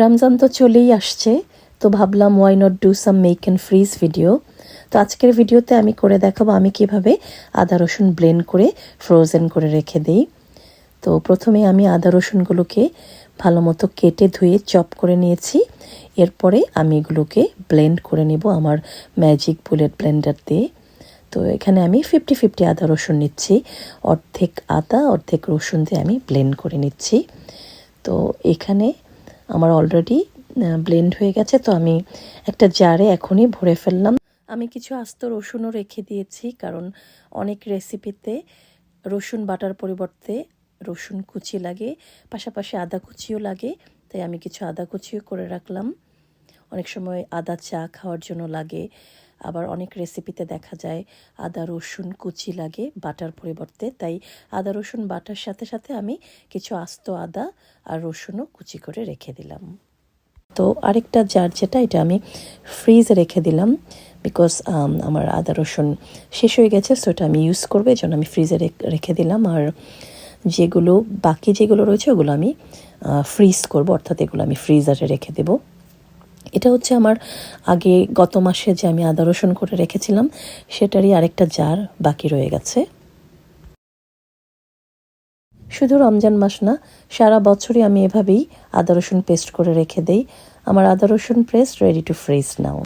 রমজান তো চলেই আসছে, তো ভাবলাম why not do some make and freeze video. তো আজকের ভিডিওতে আমি করে দেখাবো আমি কিভাবে আদা রসুন ব্লেন্ড করে ফ্রোজেন করে রেখে দিই। তো প্রথমে আমি আদা রসুনগুলোকে ভালো মতো কেটে ধুয়ে চপ করে নিয়েছি। এরপরে আমি এগুলোকে ব্লেন্ড করে নেব আমার ম্যাজিক বুলেট ব্লেন্ডার দিয়ে। তো এখানে আমি 50-50 আদা রসুন নিচ্ছি, অর্ধেক আদা অর্ধেক রসুন দিয়ে আমি ব্লেন্ড করে নিচ্ছি। তো এখানে আমার অলরেডি ব্লেন্ড হয়ে গেছে, তো আমি একটা জারে এখনই ভরে ফেললাম। আমি কিছু আস্ত রসুনও রেখে দিয়েছি, কারণ অনেক রেসিপিতে রসুন বাটার পরিবর্তে রসুন কুচি লাগে, পাশাপাশি আদা কুচিও লাগে, তাই আমি কিছু আদা কুচিও করে রাখলাম। অনেক সময় আদা চা খাওয়ার জন্য লাগে, আবার অনেক রেসিপিতে দেখা যায় আদা রসুন কুচি লাগে বাটার পরিবর্তে, তাই আদা রসুন বাটার সাথে সাথে আমি কিছু আস্ত আদা আর রসুনও কুচি করে রেখে দিলাম। তো আরেকটা জার যেটা, এটা আমি ফ্রিজে রেখে দিলাম, বিকজ আমার আদা রসুন শেষ হয়ে গেছে, সো এটা আমি ইউজ করবো, এই জন্য আমি ফ্রিজে রেখে দিলাম। আর যেগুলো বাকি যেগুলো রয়েছে ওগুলো আমি ফ্রিজ করব, অর্থাৎ এগুলো আমি ফ্রিজারে রেখে দেব। এটা হচ্ছে আমার আগে গত মাসে যে আমি আদা রসুন করে রেখেছিলাম সেটারই আরেকটা জার বাকি রয়ে গেছে। শুধু রমজান মাস না, সারা বছরই আমি এভাবেই আদা রসুন পেস্ট করে রেখে দেই। আমার আদা রসুন paste ready to freeze now.